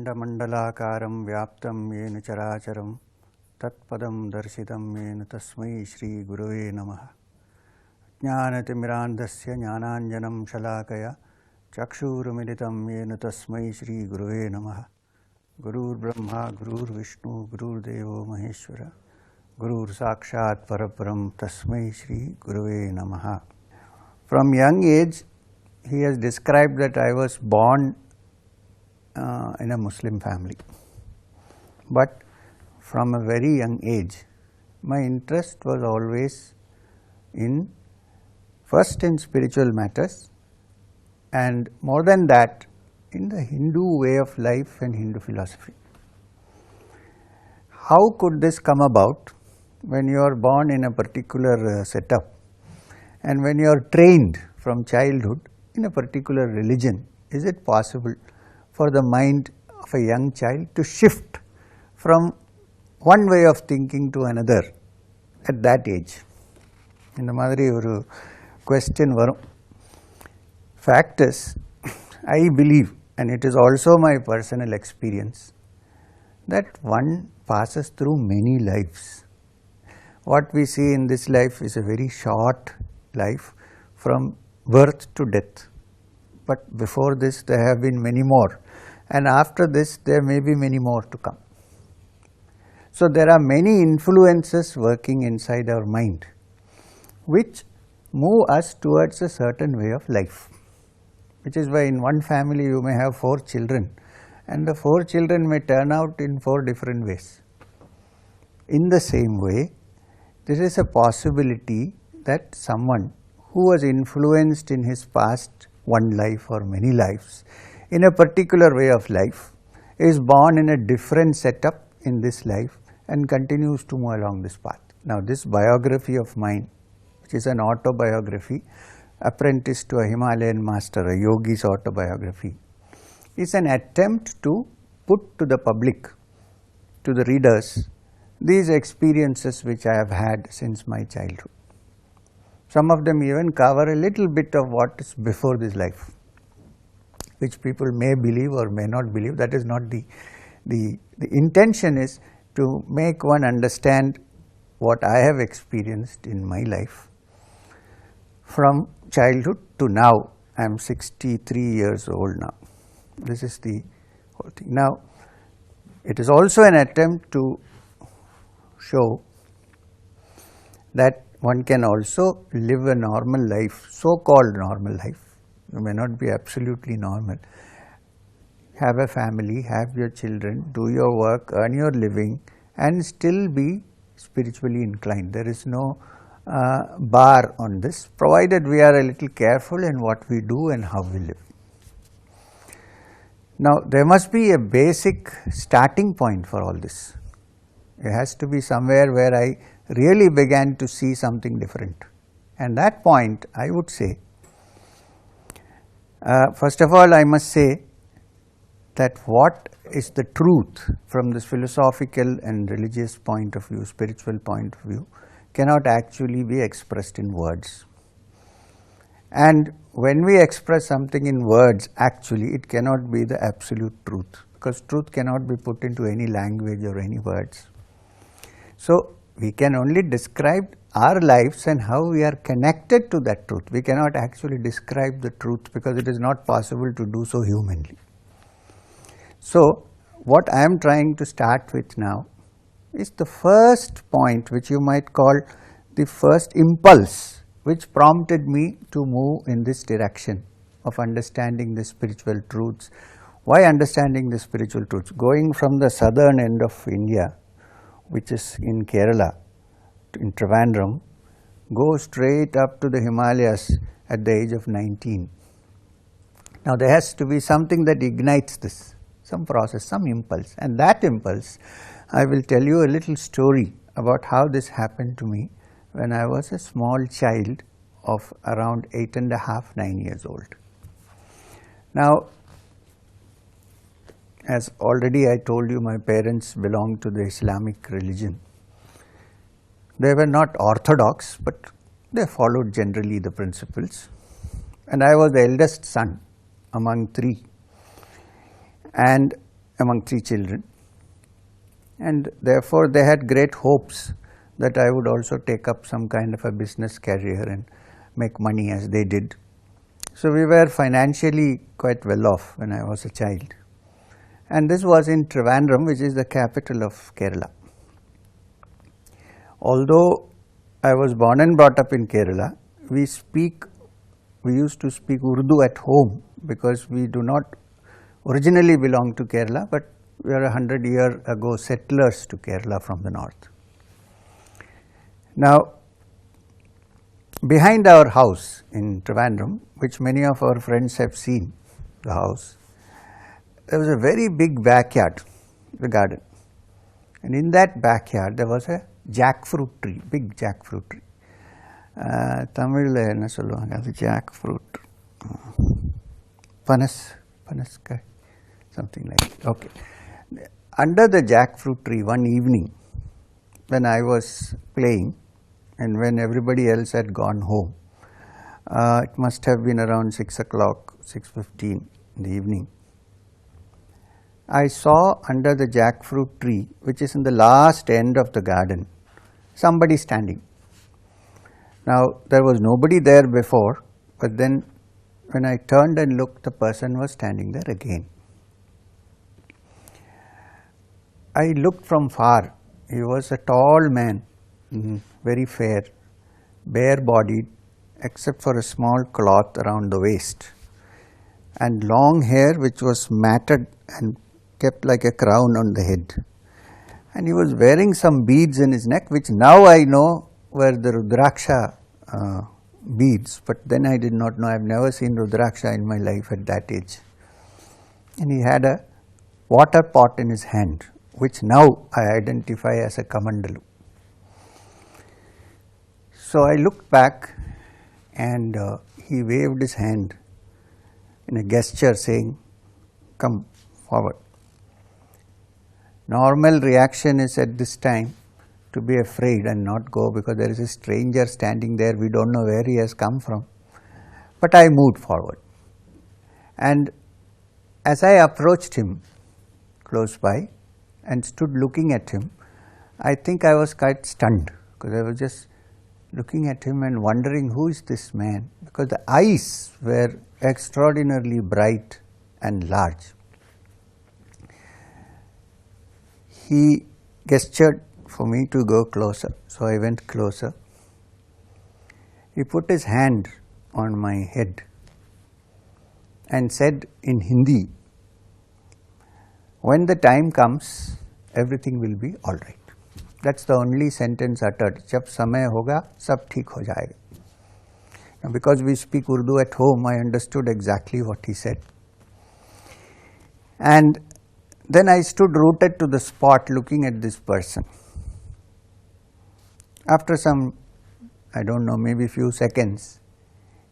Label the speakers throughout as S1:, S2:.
S1: अखण्डमण्डलाकारं व्याप्तं येन चराचरं तत्पदं दर्शितं येन तस्मै श्रीगुरवे नमः। ज्ञानतिमिरान्धस्य ज्ञानाञ्जनं शलाकया चक्षुरुमिलितं येन तस्मै श्रीगुरवे नमः। गुरुर्ब्रह्मा गुरुर्विष्णु गुरुर्देवो महेश्वर गुरुर्साक्षात् परब्रह्म तस्मै श्रीगुरवे नमः। From young age, he has described that I was born in a Muslim family. But from a very young age, my interest was always first in spiritual matters, and more than that, in the Hindu way of life and Hindu philosophy. How could this come about when you are born in a particular setup and when you are trained from childhood in a particular religion? Is it possible for the mind of a young child to shift from one way of thinking to another at that age? இந்த மாதிரி ஒரு question வரும். Fact is, I believe, and it is also my personal experience, that one passes through many lives. What we see in this life is a very short life from birth to death. But before this there have been many more, and after this there may be many more to come. So there are many influences working inside our mind which move us towards a certain way of life, which is why in one family you may have 4 children and the 4 children may turn out in 4 different ways. In the same way, there is a possibility that someone who was influenced in his past one life or many lives in a particular way of life is born in a different setup in this life and continues to move along this path. Now this biography of mine, which is an autobiography, Apprenticed to a Himalayan Master, a Yogi's autobiography, is an attempt to put to the public, to the readers, these experiences which I have had since my childhood. Some of them even cover a little bit of what is before this life, which people may believe or may not believe. That is not the intention is to make one understand what I have experienced in my life from childhood to now. I am 63 years old now. This is the whole thing. Now, it is also an attempt to show that one can also live a normal life, so-called normal life. You may not be absolutely normal. Have a family, have your children, do your work, earn your living, and still be spiritually inclined. There is no bar on this, provided we are a little careful in what we do and how we live. Now, there must be a basic starting point for all this. It has to be somewhere where I really began to see something different. And that point, I would say, first of all, I must say that what is the truth from this philosophical and religious point of view, spiritual point of view, cannot actually be expressed in words. And when we express something in words, actually it cannot be the absolute truth, because truth cannot be put into any language or any words. So we can only describe our lives and how we are connected to that truth. We cannot actually describe the truth because it is not possible to do so humanly. So what I am trying to start with now is the first point, which you might call the first impulse, which prompted me to move in this direction of understanding the spiritual truths. Why understanding the spiritual truths? Going from the southern end of India, which is in Kerala, in Thiruvananthapuram, go straight up to the Himalayas at the age of 19. Now there has to be something that ignites this, some process, some impulse, and that impulse, I will tell you a little story about how this happened to me when I was a small child of around 8.5, 9 years old. Now, as already I told you, my parents belonged to the Islamic religion. They were not orthodox, but they followed generally the principles. And I was the eldest son among 3. And among 3 children, and therefore they had great hopes that I would also take up some kind of a business career and make money as they did. So we were financially quite well off when I was a child, and this was in Trivandrum, which is the capital of Kerala. Although I was born and brought up in Kerala, we used to speak Urdu at home because we do not originally belong to Kerala, but we are 100 years ago settlers to Kerala from the north. Now, behind our house in Trivandrum, which many of our friends have seen, the house, there was a very big backyard, the garden. And in that backyard, there was a jackfruit tree, big jackfruit tree. Tamil என்ன சொல்லுவாங்க அது jackfruit, panaskkai, something like that. Okay. Under the jackfruit tree one evening, when I was playing and when everybody else had gone home, it must have been around 6 o'clock, 6:15 in the evening, I saw under the jackfruit tree, which is in the last end of the garden, somebody standing. Now, there was nobody there before, but then when I turned and looked, the person was standing there again. I looked from far. He was a tall man, very fair, bare-bodied, except for a small cloth around the waist, and long hair which was matted and kept like a crown on the head. And he was wearing some beads in his neck, which now I know were the Rudraksha beads, but then I did not know. I have never seen Rudraksha in my life at that age. And he had a water pot in his hand, which now I identify as a kamandalu. So I looked back and he waved his hand in a gesture saying, "Come forward." Normal reaction is at this time to be afraid and not go, because there is a stranger standing there, we don't know where he has come from. But I moved forward, and as I approached him close by and stood looking at him, I think I was quite stunned, because I was just looking at him and wondering, who is this man, because the eyes were extraordinarily bright and large. He gestured for me to go closer, so I went closer. He put his hand on my head and said in Hindi, "When the time comes, everything will be all right." That's the only sentence uttered. "Jab samay hoga, sab theek ho jayega." Now, because we speak Urdu at home, I understood exactly what he said. And then I stood rooted to the spot looking at this person. After some, I don't know, maybe few seconds,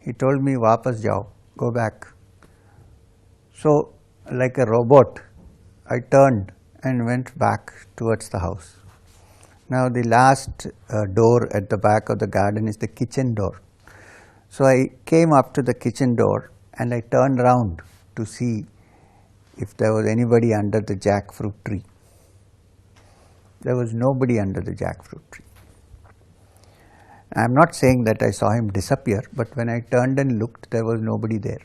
S1: he told me, "Wapas jao, go back." So, like a robot, I turned and went back towards the house. Now, the last door at the back of the garden is the kitchen door. So, I came up to the kitchen door and I turned round to see if there was anybody under the jackfruit tree. There was nobody under the jackfruit tree. I am not saying that I saw him disappear, but when I turned and looked, there was nobody there.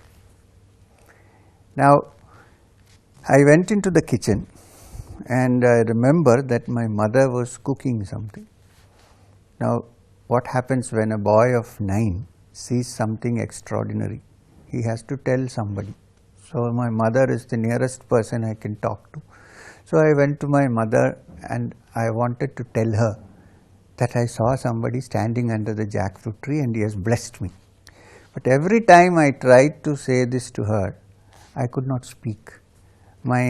S1: Now, I went into the kitchen and I remember that my mother was cooking something. Now, what happens when a boy of 9 sees something extraordinary? He has to tell somebody. So, my mother is the nearest person I can talk to. So, I went to my mother and I wanted to tell her that I saw somebody standing under the jackfruit tree and he has blessed me. But every time I tried to say this to her, I could not speak. My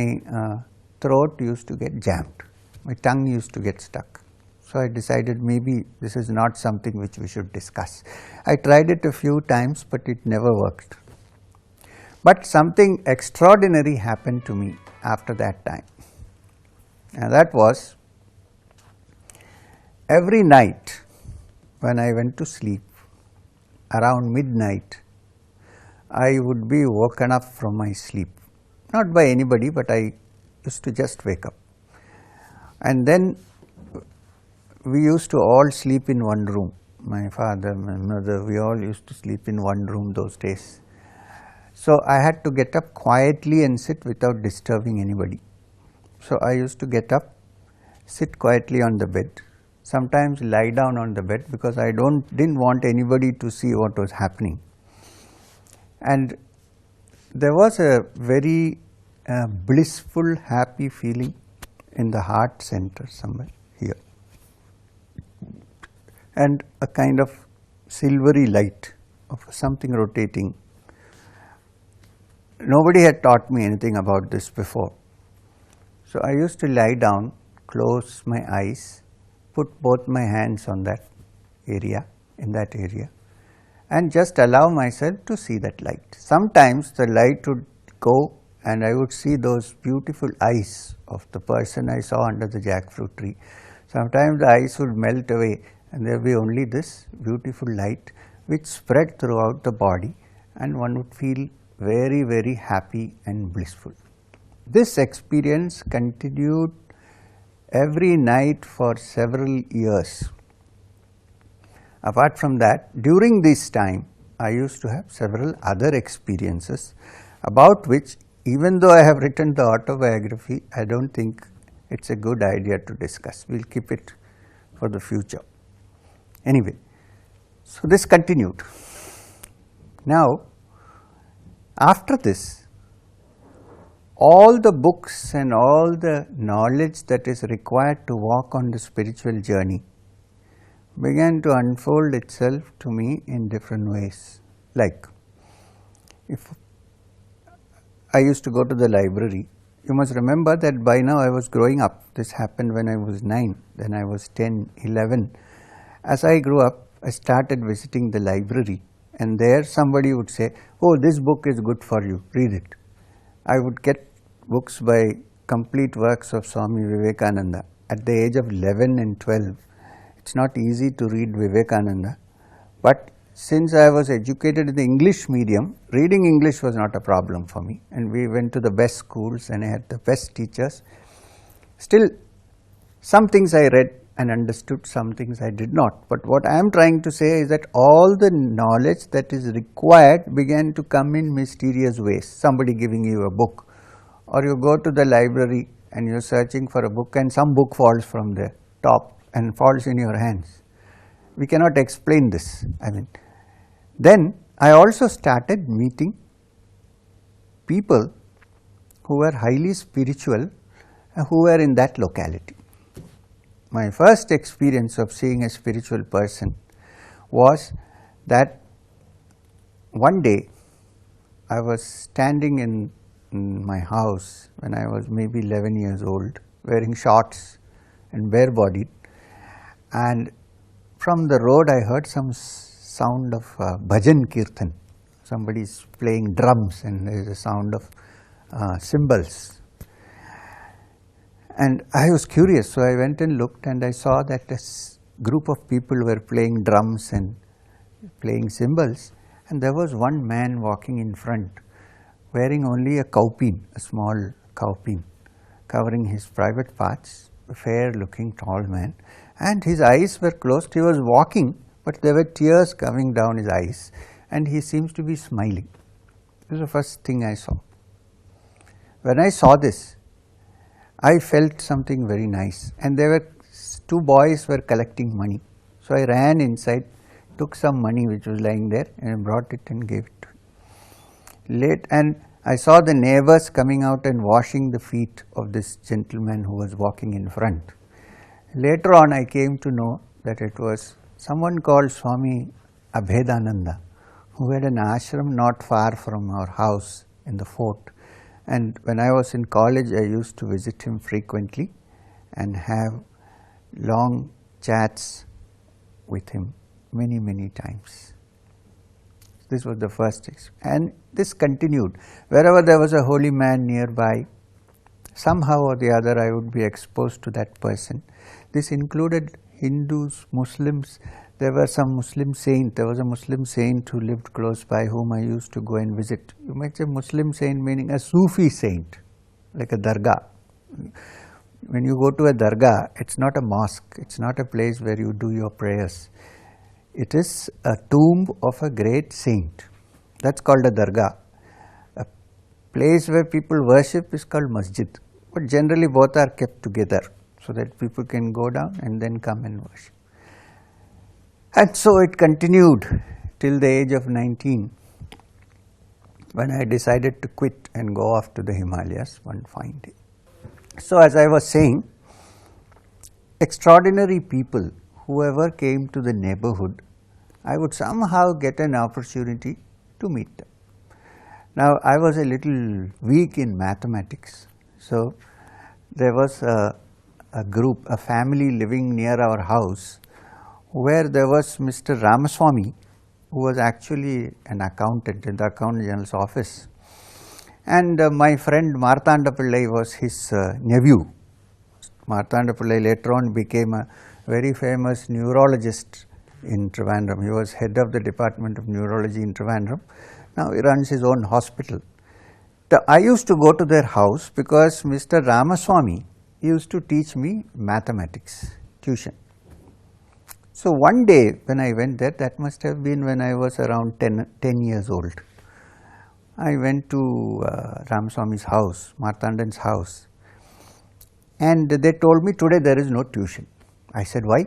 S1: throat used to get jammed. My tongue used to get stuck. So I decided maybe this is not something which we should discuss. I tried it a few times, but it never worked. But something extraordinary happened to me after that time. And that was, every night when I went to sleep, around midnight, I would be woken up from my sleep. Not by anybody, but I used to just wake up. And then we used to all sleep in one room. My father, my mother, we all used to sleep in one room those days. So I had to get up quietly and sit without disturbing anybody. So I used to get up, sit quietly on the bed, sometimes lie down on the bed because I didn't want anybody to see what was happening. And there was a very blissful, happy feeling in the heart center somewhere here, and a kind of silvery light of something rotating. Nobody had taught me anything about this before. So I used to lie down, close my eyes, put both my hands on that area, in that area, and just allow myself to see that light. Sometimes the light would go and I would see those beautiful eyes of the person I saw under the jackfruit tree. Sometimes the eyes would melt away and there would be only this beautiful light which spread throughout the body, and one would feel very, very happy and blissful. This experience continued every night for several years. Apart from that, during this time, I used to have several other experiences about which, even though I have written the autobiography, I don't think it's a good idea to discuss. We'll keep it for the future. Anyway, so this continued. Now, after this, all the books and all the knowledge that is required to walk on the spiritual journey began to unfold itself to me in different ways. Like, if I used to go to the library, you must remember that by now I was growing up. This happened when I was 9, then I was 10, 11. As I grew up, I started visiting the library, and there somebody would say, "Oh, this book is good for you, read it." I would get books by complete works of Swami Vivekananda at the age of 11 and 12. It's not easy to read Vivekananda, but since I was educated in the English medium, reading English was not a problem for me, and we went to the best schools and I had the best teachers. Still, some things I read and understood, some things I did not. But what I am trying to say is that all the knowledge that is required began to come in mysterious ways. Somebody giving you a book, or you go to the library and you're searching for a book and some book falls from the top and falls in your hands. We cannot explain this. Then I also started meeting people who were highly spiritual and who were in that locality. My first experience of seeing a spiritual person was that one day I was standing in my house when I was maybe 11 years old, wearing shorts and bare-bodied, and from the road I heard some sound of bhajan kirtan. Somebody is playing drums and there is a sound of cymbals. And I was curious, so I went and looked and I saw that a group of people were playing drums and playing cymbals, and there was one man walking in front wearing only a kaupin, a small kaupin, covering his private parts, a fair looking tall man, and his eyes were closed. He was walking, but there were tears coming down his eyes, and he seems to be smiling. This was the first thing I saw. When I saw this, I felt something very nice, and there were two boys were collecting money. So I ran inside, took some money which was lying there and brought it and gave it to him. Late, and I saw the neighbors coming out and washing the feet of this gentleman who was walking in front. Later on I came to know that it was someone called Swami Abhedananda, who had an ashram not far from our house in the fort. And when I was in college, I used to visit him frequently and have long chats with him many, many times. This was the first experience. And this continued. Wherever there was a holy man nearby, somehow or the other I would be exposed to that person. This included Hindus, Muslims. There were some Muslim saint. There was a Muslim saint who lived close by whom I used to go and visit. You might say Muslim saint meaning a Sufi saint, like a dargah. When you go to a dargah, it's not a mosque, it's not a place where you do your prayers. It is a tomb of a great saint. That's called a dargah. A place where people worship is called masjid. But generally both are kept together so that people can go down and then come and worship. And so it continued till the age of 19, when I decided to quit and go off to the Himalayas one fine day. So as I was saying, extraordinary people, whoever came to the neighborhood, I would somehow get an opportunity to meet them. Now I was a little weak in mathematics, so there was a group, a family living near our house, where there was Mr. Ramaswamy, who was actually an accountant in the Accountant General's office. And my friend Marthanda Pillai was his nephew. Marthanda Pillai later on became a very famous neurologist in Trivandrum. He was head of the Department of Neurology in Trivandrum. Now he runs his own hospital. I used to go to their house because Mr. Ramaswamy used to teach me mathematics, tuition. So one day when I went there, that must have been when I was around 10 years old. I went to Ramaswamy's house, Marthandan's house, and they told me today there is no tuition. I said, why?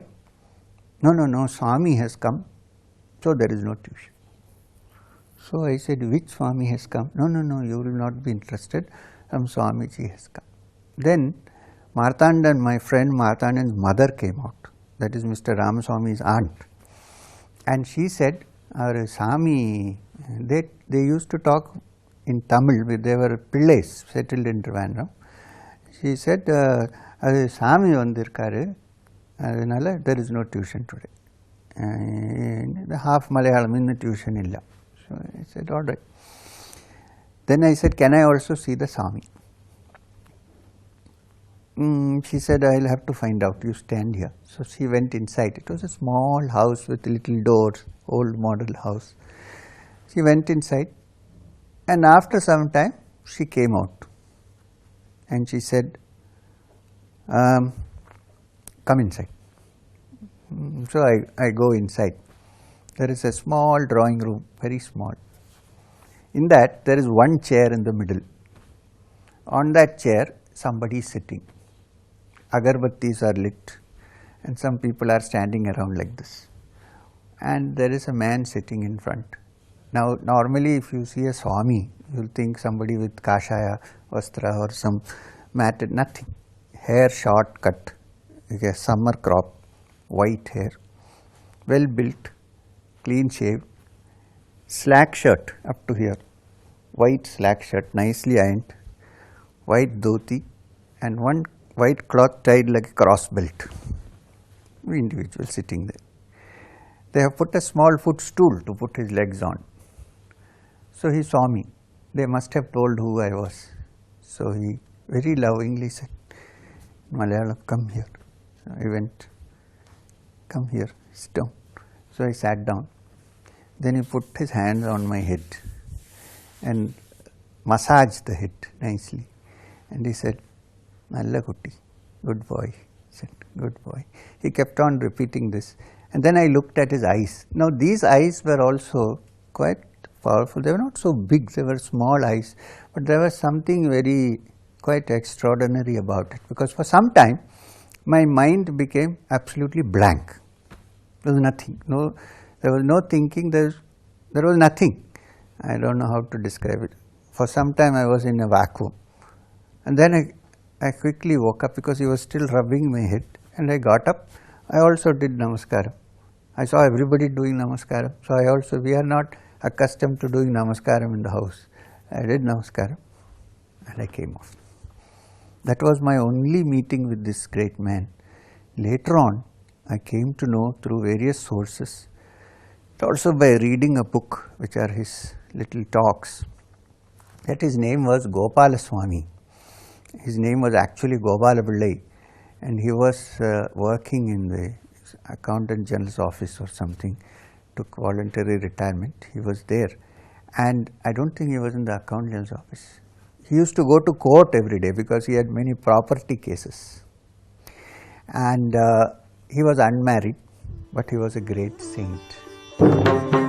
S1: No, Swami has come, so there is no tuition. So I said, which Swami has come? No, you will not be interested, some Swamiji has come. Then Marthandan, my friend Marthandan's mother came out, that is Mr. Ramaswamy's aunt, and she said, our Swami, they used to talk in Tamil, they were Pillays settled in Trivandrum. She said, Swami vandirkaru, adanal there is no tuition today. Half Malayalam in the tuition illa. So I said, all right. Then I said, can I also see the Swami? She said, I will have to find out, you stand here. So she went inside. It was a small house with little doors, old model house. She went inside, and after some time she came out and she said, come inside. So I go inside. There is a small drawing room, very small. In that there is one chair in the middle. On that chair somebody is sitting. Agarbattis are lit and some people are standing around like this. And there is a man sitting in front. Now normally if you see a Swami, you will think somebody with kashaya, vastra or some matted, nothing. Hair short cut, like a summer crop, white hair, well built, clean shaved, slack shirt up to here, white slack shirt, nicely ironed, white dhoti and one white cloth tied like a cross belt. Individual sitting there. They have put a small footstool to put his legs on. So he saw me. They must have told who I was. So he very lovingly said, Malayalam, come here. So I went, come here, sit down. So I sat down. Then he put his hands on my head and massaged the head nicely. And he said, Nalla kutti, good boy. He said, good boy. He kept on repeating this. And then I looked at his eyes. Now these eyes were also quite powerful. They were not so big, they were small eyes, but there was something very quite extraordinary about it, because for some time my mind became absolutely blank. There was nothing. No, there was no thinking, there was nothing. I don't know how to describe it. For some time I was in a vacuum. And then I quickly woke up because he was still rubbing my head, and I got up. I also did namaskaram. I saw everybody doing namaskaram. So we are not accustomed to doing namaskaram in the house. I did namaskaram and I came off. That was my only meeting with this great man. Later on, I came to know through various sources, also by reading a book, which are his little talks, that his name was Gopala Swami. His name was actually Gopala Pillai, and he was working in the Accountant General's office or something, took voluntary retirement. He was there, and I don't think he was in the Accountant General's office. He used to go to court every day because he had many property cases. And he was unmarried, but he was a great saint.